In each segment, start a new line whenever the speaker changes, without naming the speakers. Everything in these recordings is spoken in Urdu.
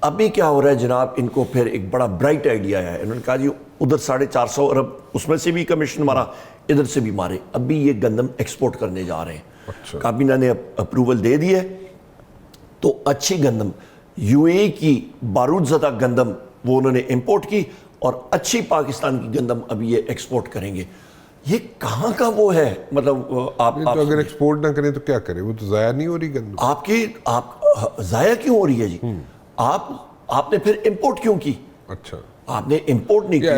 ابھی کیا ہو رہا ہے جناب، ان کو پھر ایک بڑا برائٹ آئیڈیا ہے، انہوں نے کہا جی ادھر 450 ارب اس میں سے بھی کمیشن مارا، ادھر سے بھی مارے، ابھی یہ گندم ایکسپورٹ کرنے جا رہے ہیں۔ کابینہ نے اپروول دے دی ہے، تو اچھی گندم یو اے کی بارود زدہ گندم وہ انہوں نے امپورٹ کی، اور اچھی پاکستان کی گندم ابھی یہ ایکسپورٹ کریں گے۔ یہ کہاں کا وہ ہے، مطلب آپ
تو اگر ایکسپورٹ نہ کریں تو کیا کریں؟ وہ تو ضائع نہیں ہو رہی گندم؟
آپ ضائع کیوں ہو رہی ہے جی؟ آپ نے پھر امپورٹ کیوں کی؟
اچھا،
آپ نے امپورٹ نہیں کی،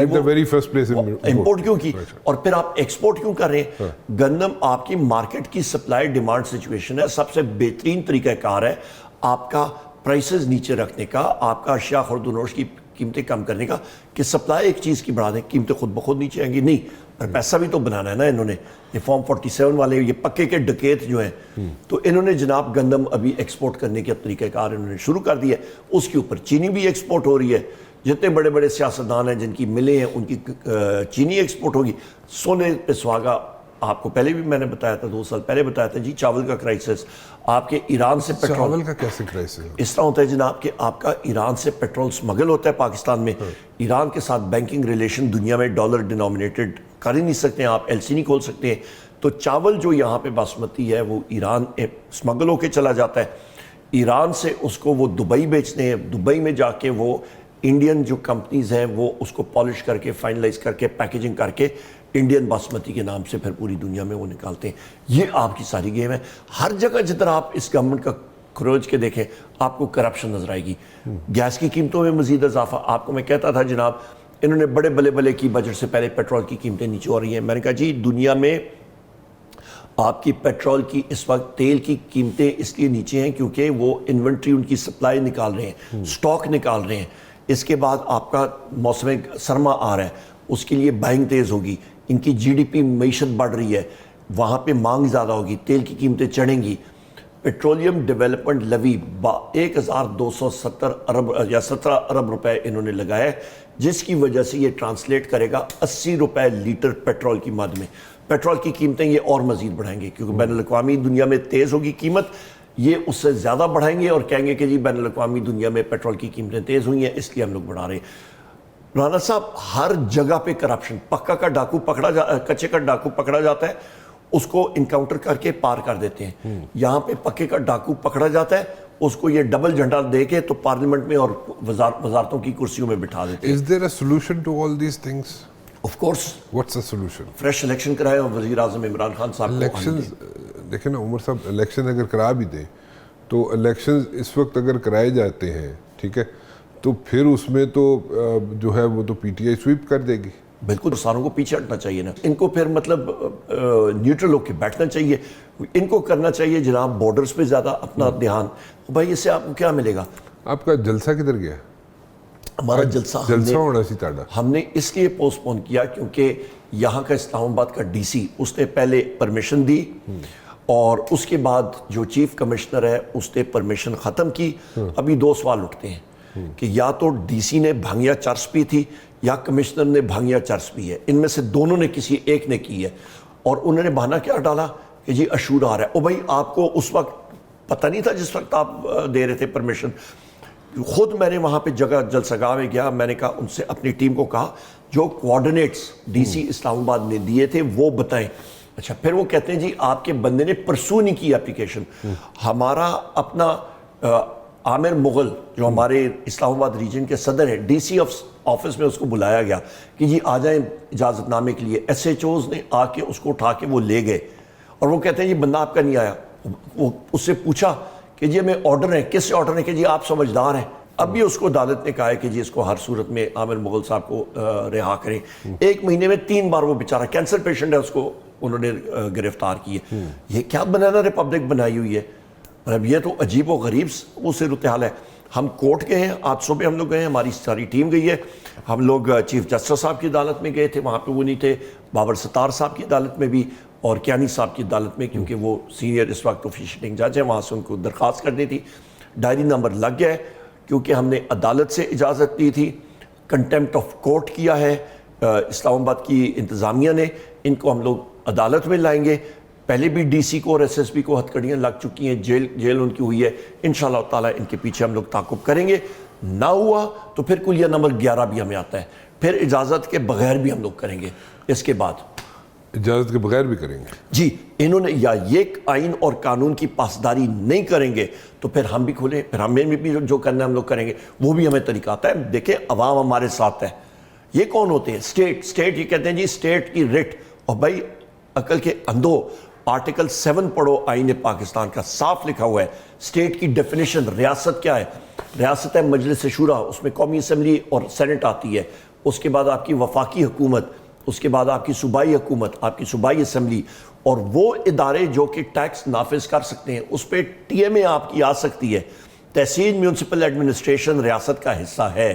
امپورٹ کیوں کی، اور پھر آپ ایکسپورٹ کیوں کر رہے ہیں؟ گندم آپ کی مارکیٹ کی سپلائی ڈیمانڈ سچویشن ہے، سب سے بہترین طریقہ کار ہے آپ کا پرائسز نیچے رکھنے کا، آپ کا اشیاء خرد و نوش کی قیمتیں کم کرنے کا، کہ سپلائی ایک چیز کی بڑھا دیں، قیمتیں خود بخود نیچے آئیں گی، نہیں، پر پیسہ بھی تو بنانا ہے نا انہوں نے۔ یہ فارم 47 والے یہ پکے کے ڈکیت جو ہیں، تو انہوں نے جناب گندم ابھی ایکسپورٹ کرنے کے طریقہ کار انہوں نے شروع کر دیا ہے۔ اس کے اوپر چینی بھی ایکسپورٹ ہو رہی ہے، جتنے بڑے بڑے سیاستدان ہیں جن کی ملیں ہیں ان کی چینی ایکسپورٹ ہوگی۔ سونے پہ سہاگا، آپ کو پہلے بھی میں نے بتایا تھا، 2 سال پہلے بتایا تھا جی، چاول کا کرائسس، آپ کے ایران سے پیٹرول،
چاول کا کیسے کرائسس؟
اس طرح ہوتا ہے جناب کہ آپ کا ایران سے پیٹرول سمگل ہوتا ہے پاکستان میں، ایران کے ساتھ بینکنگ ریلیشن دنیا میں ڈالر ڈینومینیٹڈ کر ہی نہیں سکتے ہیں آپ، ایل سی نہیں کھول سکتے ہیں، تو چاول جو یہاں پہ باسمتی ہے وہ ایران سمگل ہو کے چلا جاتا ہے، ایران سے اس کو وہ دبئی بیچتے ہیں، دبئی میں جا کے وہ انڈین جو کمپنیز ہیں وہ اس کو پالش کر کے فائنلائز کر کے پیکیجنگ کر کے انڈین باسمتی کے نام سے پھر پوری دنیا میں وہ نکالتے ہیں۔ یہ آپ کی ساری گیم ہے۔ ہر جگہ جدھر آپ اس گورنمنٹ کا کھروچ کے دیکھیں آپ کو کرپشن نظر آئے گی۔ گیس کی قیمتوں میں مزید اضافہ، آپ کو میں کہتا تھا جناب انہوں نے بڑے بلے کی بجٹ سے پہلے پیٹرول کی قیمتیں نیچے ہو رہی ہیں، میں نے کہا جی دنیا میں آپ کی پیٹرول کی اس وقت تیل کی قیمتیں اس لیے نیچے ہیں کیونکہ وہ انونٹری ان کی سپلائی نکال رہے ہیں، سٹاک نکال رہے ہیں، اس کے بعد آپ کا موسم سرما آ رہا ہے، اس کے لیے بائنگ تیز ہوگی، ان کی جی ڈی پی معیشت بڑھ رہی ہے، وہاں پہ مانگ زیادہ ہوگی، تیل کی قیمتیں چڑھیں گی۔ پیٹرولیم ڈیولپمنٹ لیوی 1270 ارب یا 17 ارب روپے انہوں نے لگایا ہے، جس کی وجہ سے یہ ٹرانسلیٹ کرے گا 80 روپے لیٹر پیٹرول کی مد میں۔ پیٹرول کی قیمتیں یہ اور مزید بڑھائیں گے کیونکہ بین الاقوامی دنیا میں تیز ہوگی قیمت، یہ اس سے زیادہ بڑھائیں گے اور کہیں گے کہ جی بین الاقوامی دنیا میں پیٹرول کی قیمتیں تیز ہوئی ہیں اس لیے ہم لوگ بڑھا رہے ہیں۔ رانا صاحب ہر جگہ پہ کرپشن، پکا کا ڈاکو کچے کا ڈاکو پکڑا جاتا ہے، اس کو انکاؤنٹر کر کے پار کر دیتے ہیں، یہاں پہ پکے کا ڈاکو پکڑا جاتا ہے، اس کو یہ ڈبل جھنڈا دے کے تو پارلیمنٹ میں اور وزارتوں کی کرسیوں میں بٹھا دیتے ہیں۔
Is there a solution to all these things?
Of course.
What's the solution?
Fresh election کرائے اور وزیر اعظم عمران خان صاحب کو
الیکشنز دیکھیں نا عمر صاحب، الیکشن اگر کرا بھی دیں تو الیکشنز اس وقت اگر کرائے جاتے ہیں، ٹھیک ہے، تو پھر اس میں تو جو ہے وہ تو پی ٹی آئی سویپ کر دے گی۔
بالکل، ساروں کو پیچھے ہٹنا چاہیے نا، ان کو پھر مطلب نیوٹرل ہو کے بیٹھنا چاہیے، ان کو کرنا چاہیے جناب بارڈرز پہ زیادہ اپنا دھیان۔ بھائی اس سے آپ کو کیا ملے گا؟
آپ کا جلسہ کدھر گیا؟
ہمارا جلسہ
ہونا سی تاڑا،
ہم نے اس لیے پوسٹ پون کیا کیونکہ یہاں کا اسلام آباد کا ڈی سی اس نے پہلے پرمیشن دی اور اس کے بعد جو چیف کمشنر ہے اس نے پرمیشن ختم کی۔ ابھی 2 سوال اٹھتے ہیں کہ یا تو ڈی سی نے بھانگیا چرس پی تھی یا کمشنر نے بھانگیا چرس پی ہے، ان میں سے دونوں نے کسی ایک نے کی ہے، اور انہوں نے بہانہ کیا ڈالا کہ جی اشور آ رہا ہے۔ او بھائی آپ کو اس وقت پتہ نہیں تھا جس وقت آپ دے رہے تھے پرمیشن؟ خود میں نے وہاں پہ جگہ جلسہ گاہ میں گیا، میں نے کہا ان سے اپنی ٹیم کو کہا جو کوآرڈینیٹس ڈی سی اسلام آباد نے دیے تھے وہ بتائیں۔ اچھا پھر وہ کہتے ہیں جی آپ کے بندے نے پرسو نہیں کی اپلیکیشن۔ ہمارا اپنا عامر مغل جو ہمارے اسلام آباد ریجن کے صدر ہیں، ڈی سی آفس میں اس کو بلایا گیا کہ جی آ جائیں اجازت نامے کے لیے، ایس ایچ اوز نے آ کے اس کو اٹھا کے وہ لے گئے، اور وہ کہتے ہیں جی بندہ آپ کا نہیں آیا۔ وہ اس سے پوچھا کہ جی ہمیں آرڈر ہے، کس سے آرڈر ہے؟ کہ جی آپ سمجھدار ہیں۔ اب بھی اس کو عدالت نے کہا ہے کہ جی اس کو ہر صورت میں عامر مغل صاحب کو رہا کریں۔ 1 مہینے میں 3 بار وہ بیچارہ کینسر پیشنٹ ہے، اس کو انہوں نے گرفتار کی ہے۔ یہ کیا بنانا ریپبلک بنائی ہوئی ہے؟ مطلب یہ تو عجیب و غریب وہ صورتحال ہے۔ ہم کورٹ گئے ہیں، آج صبح ہم لوگ گئے ہیں، ہماری ساری ٹیم گئی ہے، ہم لوگ چیف جسٹس صاحب کی عدالت میں گئے تھے، وہاں پہ وہ نہیں تھے، بابر ستار صاحب کی عدالت میں بھی اور کیانی صاحب کی عدالت میں، کیونکہ وہ سینئر اس وقت آفیشیٹنگ جج ہیں، وہاں سے ان کو درخواست کرنی تھی۔ ڈائری نمبر لگ گیا ہے کیونکہ ہم نے عدالت سے اجازت دی تھی، کنٹیمپٹ آف کورٹ کیا ہے اسلام آباد کی انتظامیہ نے، ان کو ہم لوگ عدالت میں لائیں گے۔ پہلے بھی ڈی سی کو اور ایس ایس پی کو ہتھ کڑیاں لگ چکی ہیں، جیل ان کی ہوئی ہے، انشاءاللہ تعالیٰ ان کے پیچھے ہم لوگ تعاقب کریں گے نہ ہوا تو پھر کلیہ نمبر 11 بھی ہمیں آتا ہے، پھر اجازت کے بغیر بھی ہم لوگ کریں گے اس کے بعد۔
اجازت کے بغیر بھی کریں گے
جی، انہوں نے یا یہ آئین اور قانون کی پاسداری نہیں کریں گے تو پھر ہم بھی کھولیں، پھر ہمیں بھی جو کرنا ہے ہم لوگ کریں گے، وہ بھی ہمیں طریقہ آتا ہے۔ دیکھیں عوام ہمارے ساتھ ہے۔ یہ کون ہوتے ہیں؟ اسٹیٹ یہ کہتے ہیں جی اسٹیٹ کی رٹ، اور بھائی عقل کے اندھو، آرٹیکل 7 پڑھو آئین پاکستان کا، صاف لکھا ہوا ہے اسٹیٹ کی ڈیفینیشن۔ ریاست کیا ہے؟ ریاست ہے مجلس شورا، اس میں قومی اسمبلی اور سینٹ آتی ہے، اس کے بعد آپ کی وفاقی حکومت، اس کے بعد آپ کی صوبائی حکومت، آپ کی صوبائی اسمبلی، اور وہ ادارے جو کہ ٹیکس نافذ کر سکتے ہیں، اس پہ ٹی ایم اے آپ کی آ سکتی ہے۔ تحصیل میونسپل ایڈمنسٹریشن ریاست کا حصہ ہے۔